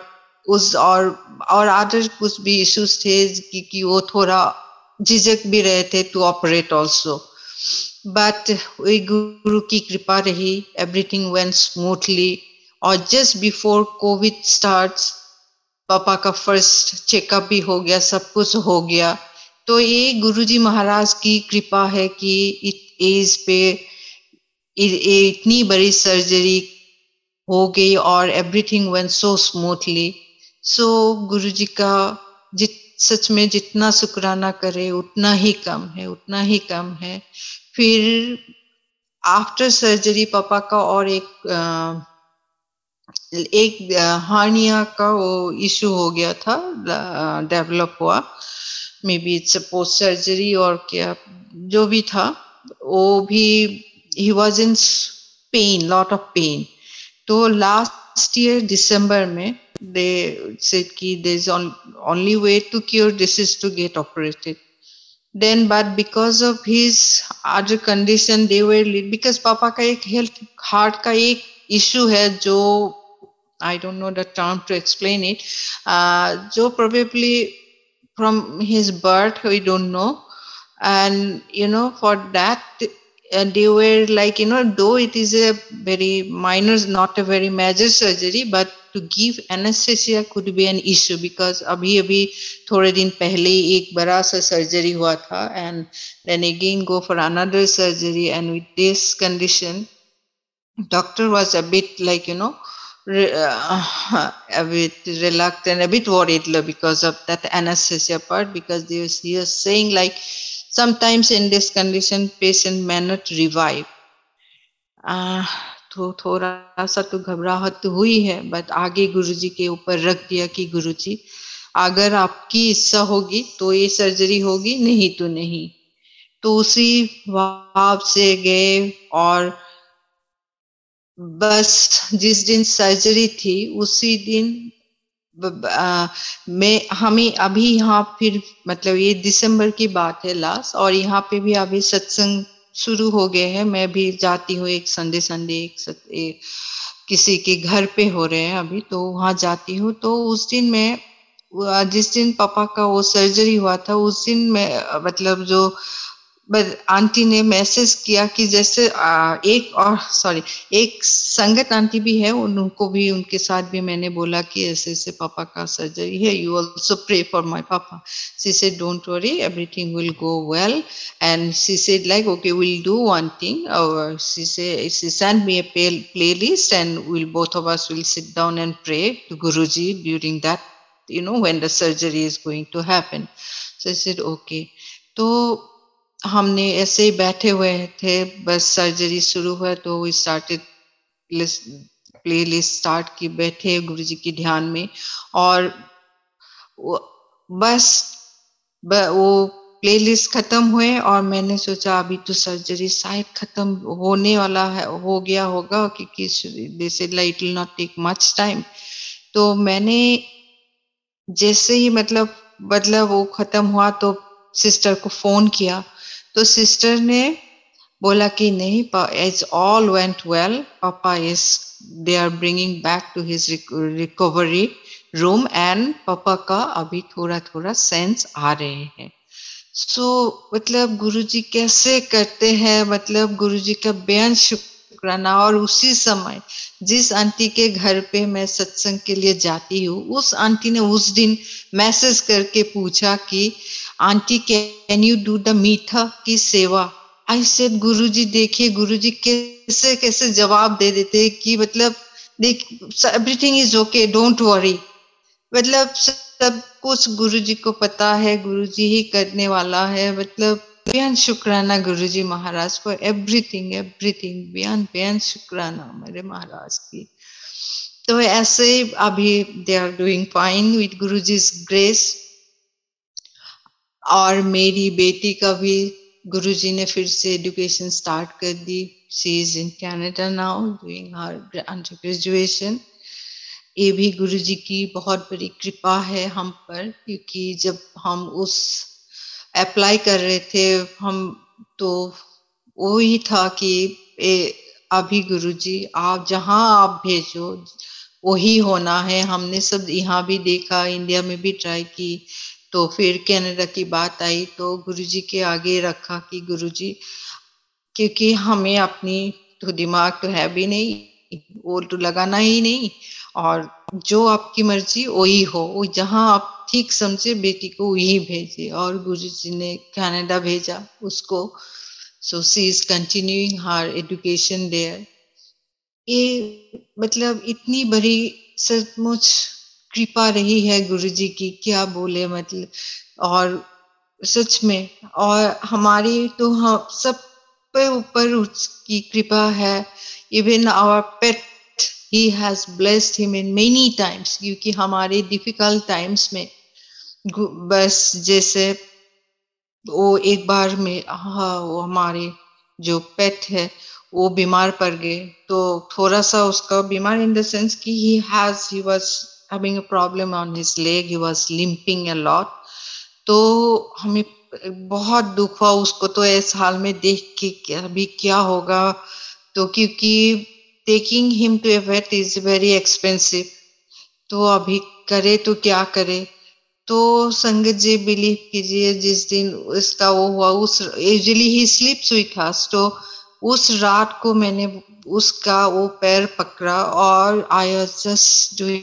उस और other कुछ भी इश्यूज थे कि वो थोड़ा झिझक भी रहे थे टू ऑपरेट ऑल्सो। बट वही गुरु की कृपा रही, एवरीथिंग वेंट स्मूथली। और जस्ट बिफोर कोविड स्टार्ट्स पापा का फर्स्ट चेकअप भी हो गया, सब कुछ हो गया। तो ये गुरुजी महाराज की कृपा है कि एज पे इतनी बड़ी सर्जरी हो गई और एवरीथिंग वेंट सो स्मूथली। सो गुरुजी का सच में जितना शुक्राना करे उतना ही कम है, उतना ही कम है। फिर आफ्टर सर्जरी पापा का और एक हार्निया का वो इशू हो गया था, डेवलप हुआ। Maybe it's a post surgery और क्या जो भी था, वो भी he was in pain, lot of pain. तो लास्ट ईयर दिसंबर में दे सेड कि there is only way to cure this is to get operated. Then but because of his other condition they were because पापा का एक health heart का एक issue है जो I don't know the term to explain it, जो probably from his birth we don't know, and for that they were like, though it is a very minor, not a very major surgery, but to give anesthesia could be an issue because अभी थोड़े दिन पहले एक बड़ा सा surgery हुआ था, and then again go for another surgery, and with this condition doctor was a bit like, a bit reluctant, a bit worried because of that anesthesia part, because he was saying like sometimes in this condition patient may not revive. तो थोड़ा सा तो घबराहट तो हुई है, but आगे गुरुजी के ऊपर रख दिया कि गुरुजी अगर आपकी इच्छा होगी तो ये सर्जरी होगी, नहीं तो नहीं। तो उसी भाव से गए, और बस जिस दिन सर्जरी थी उसी दिन मैं हमें अभी यहाँ फिर मतलब ये दिसंबर की बात है लास्ट, और यहाँ पे भी अभी सत्संग शुरू हो गए हैं। मैं भी जाती हूँ एक संडे एक किसी के घर पे हो रहे हैं अभी, तो वहां जाती हूँ। तो उस दिन मैं जिस दिन पापा का वो सर्जरी हुआ था उस दिन मैं मतलब जो आंटी ने मैसेज किया कि जैसे एक संगत आंटी भी है, उनको भी उनके साथ भी मैंने बोला कि ऐसे ऐसे पापा का सर्जरी है, you also pray for my papa. She said don't worry, everything will go well, and she said like okay will do one thing, और she send me a playlist and we'll both of us will sit down and pray to Guruji during that, when the surgery is going to happen. So I said okay. तो हमने ऐसे ही बैठे हुए थे, बस surgery शुरू हुआ तो we started playlist start की, बैठे गुरुजी के ध्यान में, और बस वो प्ले लिस्ट खत्म हुए और मैंने सोचा अभी तो सर्जरी शायद खत्म होने वाला है, हो गया होगा, क्योंकि they said like it will not take much time. तो मैंने जैसे ही मतलब वो खत्म हुआ तो सिस्टर को फोन किया, तो सिस्टर ने बोला कि नहीं, इट्स ऑल वेंट वेल, पापा is they are bringing back to his recovery room, and पापा का अभी थोड़ा थोड़ा सेंस आ रहे हैं। सो मतलब गुरुजी कैसे करते हैं, मतलब गुरुजी का बेहद शुक्राना। और उसी समय जिस आंटी के घर पे मैं सत्संग के लिए जाती हूँ, उस आंटी ने उस दिन मैसेज करके पूछा कि aunty can you do the मीठा की सेवा। आई सेड गुरुजी देखिए, गुरुजी कैसे कैसे जवाब दे देते कि मतलब देख everything is okay, don't worry, मतलब सब कुछ गुरुजी को पता है, गुरुजी ही करने वाला है। मतलब बेहद शुक्राना Guruji Maharaj for everything everything, बेहद शुक्राना मेरे महाराज की। तो ऐसे अभी they are doing fine with Guruji's grace. और मेरी बेटी का भी गुरुजी ने फिर से एजुकेशन स्टार्ट कर दी, she is in Canada now doing her under graduation. ये भी गुरुजी की बहुत बड़ी कृपा है हम पर, क्योंकि जब हम उस अप्लाई कर रहे थे हम, तो वो ही था कि अभी गुरुजी आप जहां आप भेजो वही होना है। हमने सब यहाँ भी देखा, इंडिया में भी ट्राई की, तो फिर कनाडा की बात आई तो गुरुजी के आगे रखा कि गुरुजी, क्योंकि हमें अपनी तो दिमाग तो है भी नहीं, वो तो लगाना ही नहीं, और जो आपकी मर्जी वही हो, वो जहां आप ठीक समझे बेटी को वही भेजे। और गुरुजी ने कनाडा भेजा उसको, so she is continuing her education there. ये मतलब इतनी बड़ी सचमुच कृपा रही है गुरुजी की, क्या बोले मतलब। और सच में, और हमारी तो हम सब पे ऊपर उसकी कृपा है। Even our pet, he has blessed him in many times, क्योंकि हमारे डिफिकल्ट टाइम्स में बस जैसे वो एक बार में, हाँ, वो हमारे जो पेट है वो बीमार पड़ गए, तो थोड़ा सा उसका बीमार इन द सेंस कि he was having a problem on his leg, he was limping a lot. तो हमें बहुत दुख हुआ उसको तो इस हाल में देख के कि अभी क्या होगा। तो क्योंकि taking him to a vet is very expensive, तो अभी करे तो क्या करे। तो संगत जी बिलीव कीजिए, जिस दिन उसका वो हुआ, उस यूजुअली ही स्लीप्स विथ अस, तो उस रात को मैंने उसका वो पैर पकड़ा और I was just doing.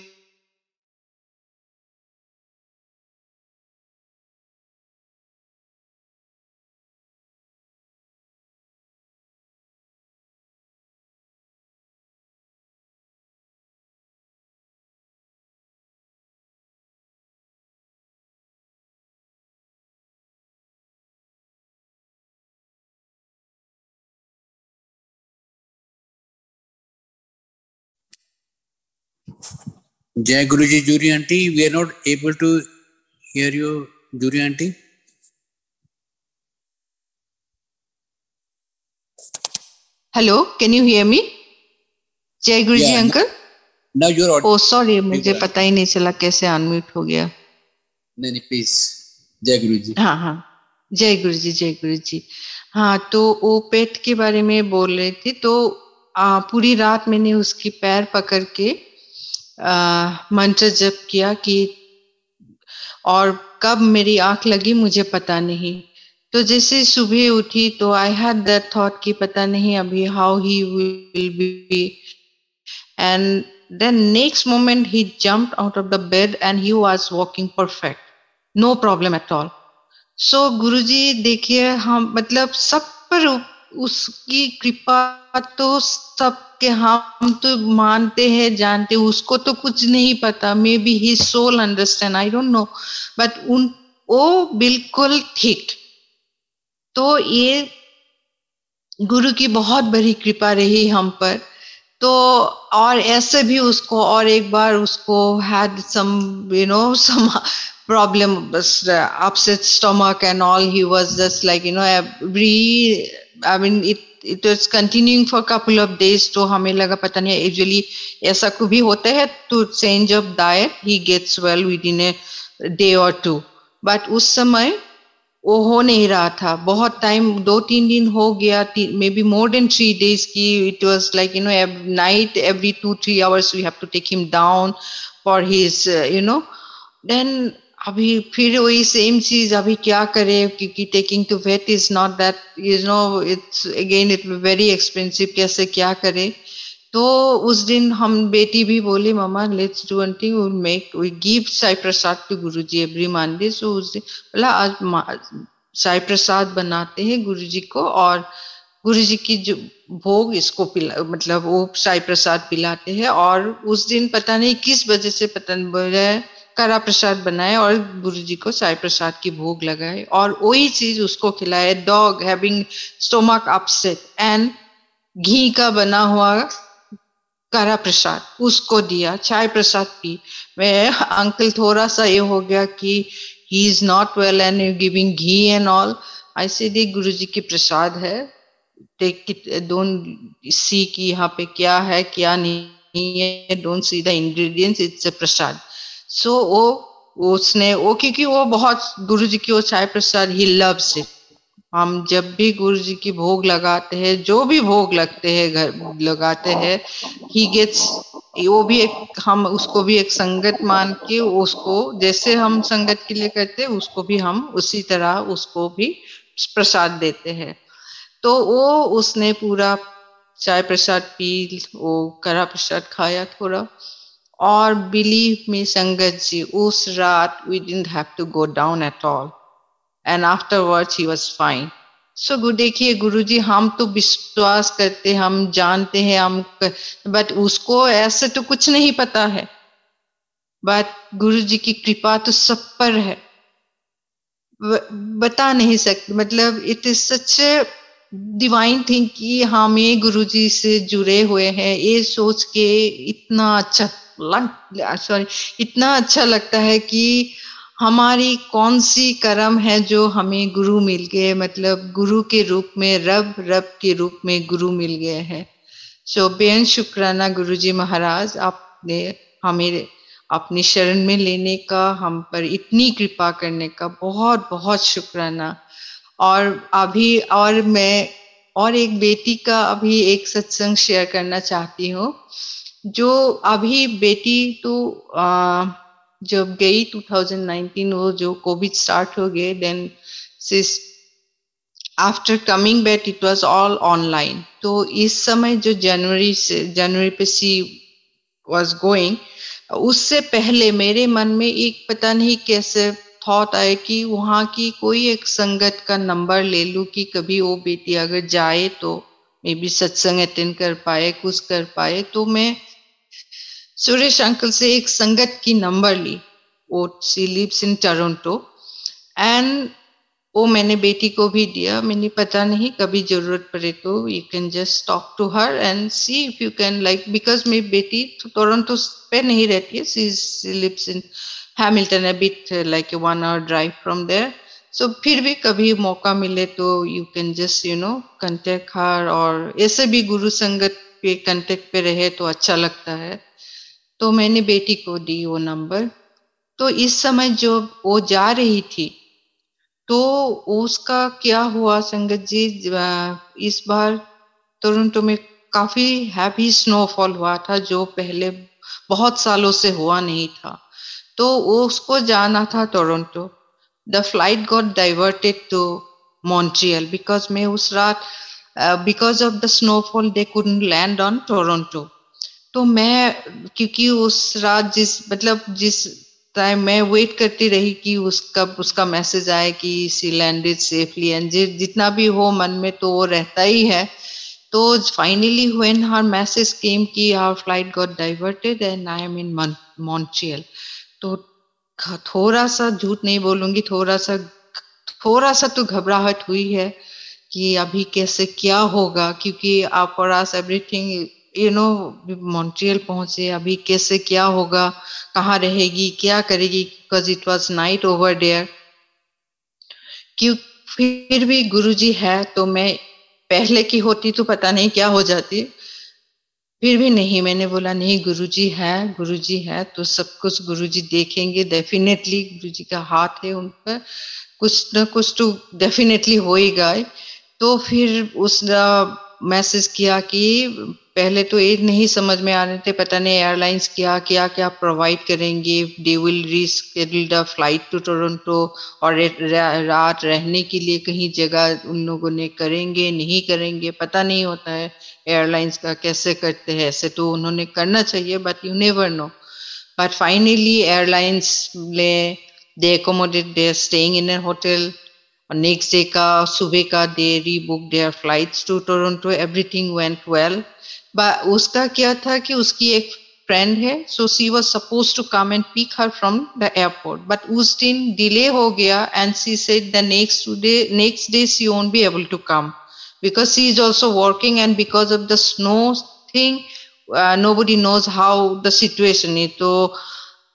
Jai Guruji, Juri Aunty, we are not able to hear you, Juri Aunty. Hello, can you hear me? जय गुरु जी Yeah, uncle. now you're audible. Oh sorry, मुझे पता ही नहीं चला कैसे अनम्यूट हो गया। नहीं, please. जय गुरुजी। हाँ हाँ, जय गुरु जी, जय गुरु जी। हाँ, तो वो पेट के बारे में बोल रहे थे, तो पूरी रात मैंने उसकी पैर पकड़ के मंत्र जप किया कि, और कब मेरी आंख लगी मुझे पता नहीं। तो जैसे सुबह उठी तो आई हैड दैट थॉट कि पता नहीं अभी how he will be, and then next moment he jumped out of the bed and he was walking perfect, no problem at all. So Guruji देखिए, हम मतलब सब पर उसकी कृपा तो सबके, हम तो मानते हैं जानते, उसको तो कुछ नहीं पता, maybe he soul understand, I don't know, but उन वो बिल्कुल ठीक। तो ये गुरु की बहुत बड़ी कृपा रही हम पर। तो और ऐसे भी उसको, और एक बार उसको had some, you know, some problem, upset stomach and all, he was just like, you know, every, I mean it was continuing for a couple of days। तो हमें लगा पता नहीं, यूजुअली ऐसा कभी होता है तो change of diet, he gets well within a day और टू, बट उस समय वो हो नहीं रहा था। बहुत टाइम, 2-3 दिन हो गया, maybe more than 3 days की, it was like, you know, night every 2-3 hours we have to take him down for his, you know. Then अभी फिर वही सेम चीज, अभी क्या करे, क्योंकि taking to vet is not that, you know, it's again it very expensive, कैसे क्या करे। तो उस दिन हम बेटी भी बोली, mama let's do one thing, we give Sai prasad to Guruji every Monday. So उस दिन बोला आज साई प्रसाद बनाते हैं गुरुजी को, और गुरुजी की जो भोग इसको पिला, मतलब वो साई प्रसाद पिलाते हैं। और उस दिन पता नहीं किस वजह से, पता नहीं बोले करा प्रसाद बनाए और गुरुजी को साई प्रसाद की भोग लगाए, और वही चीज उसको खिलाए। Dog having stomach upset, and घी का बना हुआ करा प्रसाद उसको दिया, चाय प्रसाद पी। मैं अंकल थोड़ा सा ये हो गया कि he is not well and you giving ghee and all. I say देख गुरु जी की प्रसाद है, टेक इट, डोंट सी कि यहाँ पे क्या है क्या नहीं है, don't see the ingredients, it's a prasad. So वो उसने वो, क्योंकि वो बहुत गुरु जी की वो चाय प्रसाद ही लव्स इट। हम जब भी गुरु जी की भोग लगाते हैं, जो भी भोग लगते हैं घर लगाते हैं, ही गेट्स, वो भी एक, हम उसको भी एक संगत मान के, उसको जैसे हम संगत के लिए करते हैं उसको भी हम उसी तरह उसको भी प्रसाद देते हैं। तो वो उसने पूरा चाय प्रसाद पी, वो कड़ा प्रसाद खाया थोड़ा। और बिलीव मी संगत जी, उस रात we didn't have to go down at all, and afterwards he was fine. So देखिए गुरुजी, हम तो विश्वास करते, हम जानते हैं, हम, बट उसको ऐसे तो कुछ नहीं पता है, बट गुरुजी की कृपा तो सब पर है। बता नहीं सकते, मतलब it is such a divine thing कि हम ये गुरुजी से जुड़े हुए हैं। ये सोच के इतना अच्छा लग, सॉरी, इतना अच्छा लगता है कि हमारी कौन सी कर्म है जो हमें गुरु मिल गए, मतलब गुरु के रूप में रब, रब के रूप में गुरु मिल गए हैं। सो बेन शुक्राना गुरुजी महाराज, आपने हमें अपनी शरण में लेने का, हम पर इतनी कृपा करने का बहुत बहुत शुक्राना। और अभी और मैं और एक बेटी का अभी एक सत्संग शेयर करना चाहती हूँ। जो अभी बेटी तो जब गई 2019, वो जो कोविड स्टार्ट हो गए, then sis after coming back it was all online. तो इस समय जो जनवरी पे सी वाज गोइंग, उससे पहले मेरे मन में एक पता नहीं कैसे थॉट आए कि वहाँ की कोई एक संगत का नंबर ले लूं कि कभी वो बेटी अगर जाए तो मे बी सत्संग अटेंड कर पाए, कुछ कर पाए। तो मैं सुरेश अंकल से एक संगत की नंबर ली, वो she lives in Toronto, and वो मैंने बेटी को भी दिया। मैंने पता नहीं कभी जरूरत पड़े तो you can just talk to her and see if you can, like because मेरी बेटी तो टोरंटो पे नहीं रहती है, she lives in Hamilton, a bit like 1 hour drive from there. So फिर भी कभी मौका मिले तो you can just contact her, और ऐसे भी गुरु संगत पे कांटेक्ट पे रहे तो अच्छा लगता है। तो मैंने बेटी को दी वो नंबर। तो इस समय जो वो जा रही थी तो उसका क्या हुआ संगत जी, इस बार टोरंटो में काफी हैवी स्नोफॉल हुआ था जो पहले बहुत सालों से हुआ नहीं था। तो उसको जाना था Toronto. The flight got diverted to Montreal because मैं उस रात, because of the snowfall they couldn't land on Toronto. तो मैं क्योंकि उस रात जिस टाइम मैं वेट करती रही कि उसका मैसेज आए कि सी लैंडेड सेफली, एंड जितना भी हो मन में तो वो रहता ही है। तो finally when her message came कि our flight got diverted and I am in Montreal, तो थोड़ा सा झूठ नहीं बोलूंगी, थोड़ा सा तो घबराहट हुई है कि अभी कैसे क्या होगा, क्योंकि आप और आस एवरीथिंग मॉन्ट्रियल पहुंचे, अभी कैसे क्या होगा, कहाँ रहेगी, क्या करेगी, because it was night over there. क्यों फिर भी गुरुजी है, तो मैं पहले की होती तो पता नहीं क्या हो जाती, फिर भी नहीं, मैंने बोला नहीं गुरुजी है तो सब कुछ गुरुजी देखेंगे, डेफिनेटली गुरुजी का हाथ है उन पर, कुछ न कुछ तो डेफिनेटली होएगा। तो फिर उस मैसेज किया कि पहले तो ये नहीं समझ में आ रहे थे, पता नहीं एयरलाइंस क्या क्या क्या प्रोवाइड करेंगे, they will reschedule the flight to Toronto, और रात रहने के लिए कहीं जगह उन लोगों ने करेंगे नहीं करेंगे, पता नहीं होता है एयरलाइंस का कैसे करते हैं। ऐसे तो उन्होंने करना चाहिए but you never know. But finally airlines they accommodate, they are staying in a hotel, और नेक्स्ट डे का सुबह का they rebook their flights to Toronto, everything went well. But उसका क्या था कि उसकी एक फ्रेंड है, so she was suppose to come and pick her from the airport, but उस दिन डिले हो गया and she said the next day she won't be able to come because she is also working, and because of the snow thing nobody knows how the situation is।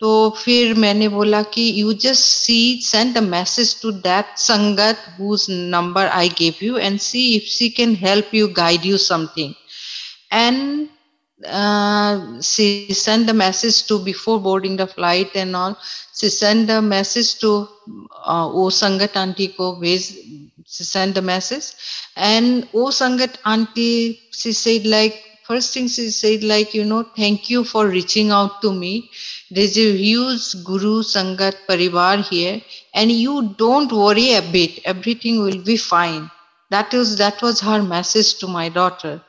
तो फिर मैंने बोला कि you just see send a message to that sangat whose number I gave you and see if she can help you, guide you something। And she sent the message to, before boarding the flight and all, she sent the message to वो संगत aunty को she sent the message, and वो संगत aunty, she said like, first thing she said like, thank you for reaching out to me, there's a huge guru sangat parivar here and you don't worry a bit, everything will be fine। that was her message to my daughter।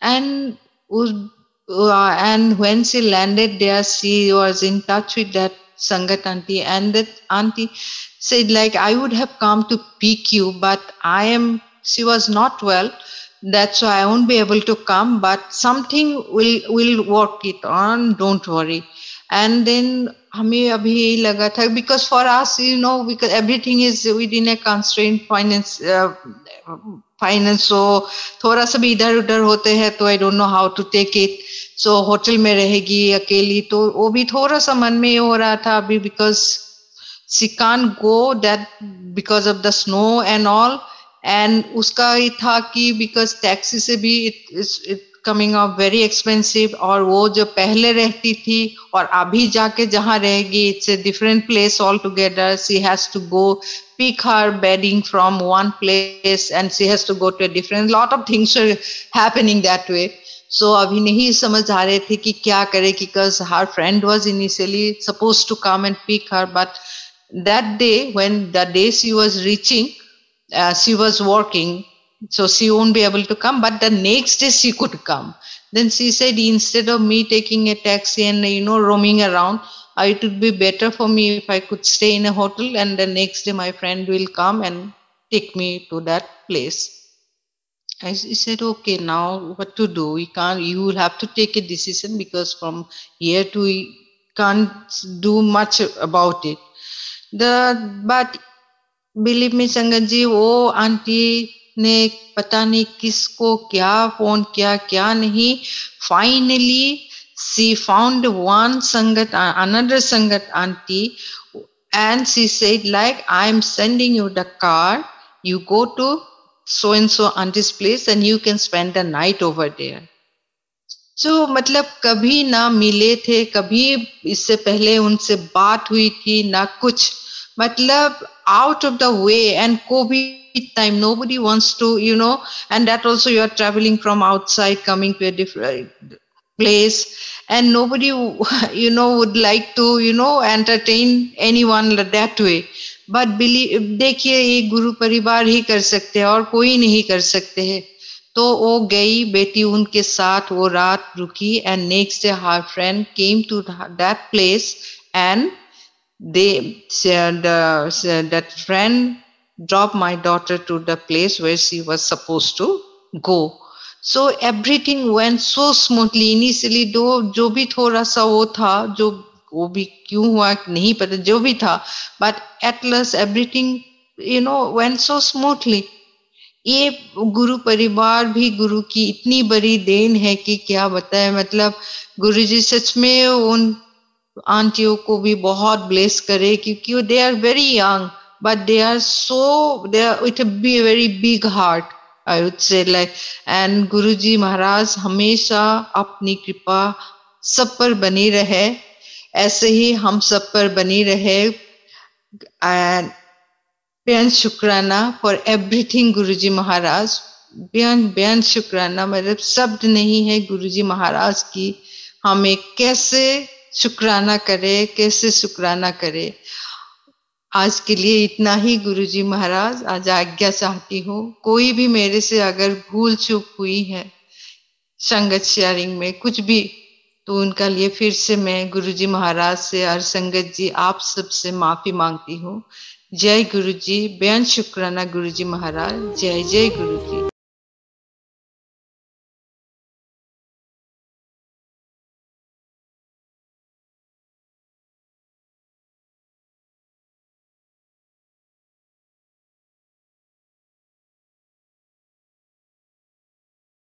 and and when she landed there, she was in touch with that sangat auntie, and that auntie said like, I would have come to pick you, but she was not well, that's why I won't be able to come, but something will work it on, don't worry। And then हमें अभी यही लगा था, because for us because everything is within a constrained finance, so थोड़ा सा भी इधर उधर होते हैं तो I don't know how to take it. So hotel में रहेगी अकेली, तो वो भी थोड़ा सा मन में हो रहा था अभी, because she can't go that because of the snow and all. And उसका ये था कि because taxi से भी it coming up very expensive, और वो जो पहले रहती थी और अभी जाके जहाँ रहेगी it's a different place altogether. She has to go pick her bedding from one place and she has to go to a different, lot of things are happening that way. So अभी नहीं समझ आ रहे थे कि क्या करे, because her friend was initially supposed to come and pick her, but that day, when the day she was reaching, she was working, so she won't be able to come, but the next day she could come. Then she said, instead of me taking a taxi and roaming around, it would be better for me if I could stay in a hotel, and the next day my friend will come and take me to that place. I said, okay, now what to do? You will have to take a decision, because from here to can't do much about it. But believe me, Sangat ji, वो aunty ने पता नहीं किसको क्या phone किया क्या नहीं. Finally, she found another Sangat auntie, and she said, like, I'm sending you the car. You go to so and so auntie's place and you can spend the night over there. So मतलब कभी ना मिले थे, कभी इससे पहले उनसे बात हुई थी ना कुछ, मतलब out of the way. And COVID time, nobody wants to, and that also you are traveling from outside coming to a different place, and nobody would like to entertain anyone that way. But देखिए, ये गुरु परिवार ही कर सकते हैं और कोई नहीं कर सकते हैं. तो वो गई बेटी उनके साथ, वो रात रुकी, and next day her friend came to that place, and that friend dropped my daughter to the place where she was supposed to go. So everything went so smoothly. Initially जो भी थोड़ा सा वो था, वो भी क्यों हुआ नहीं पता, जो भी था, but at last everything went so smoothly. ये गुरु परिवार भी गुरु की इतनी बड़ी देन है कि क्या बताएं. मतलब गुरुजी सच में उन आंटियों को भी बहुत ब्लेस करे, क्योंकि they are very young, but they are with a very big heart, I would say, like. And गुरुजी महाराज हमेशा अपनी कृपा सब पर बनी रहे, ऐसे ही हम सब पर बनी रहे. एंड बेन शुक्राना for everything Guruji Maharaj. Ben शुक्राना, मतलब शब्द नहीं है गुरुजी महाराज की. हमें कैसे शुक्राना करे. आज के लिए इतना ही गुरुजी महाराज. आज आज्ञा चाहती हूँ. कोई भी मेरे से अगर भूल चूक हुई है संगत शेयरिंग में कुछ भी, तो उनका लिए फिर से मैं गुरुजी महाराज से और संगत जी आप सबसे माफी मांगती हूँ. जय गुरुजी. बेन शुक्राना गुरुजी महाराज. जय जय गुरुजी.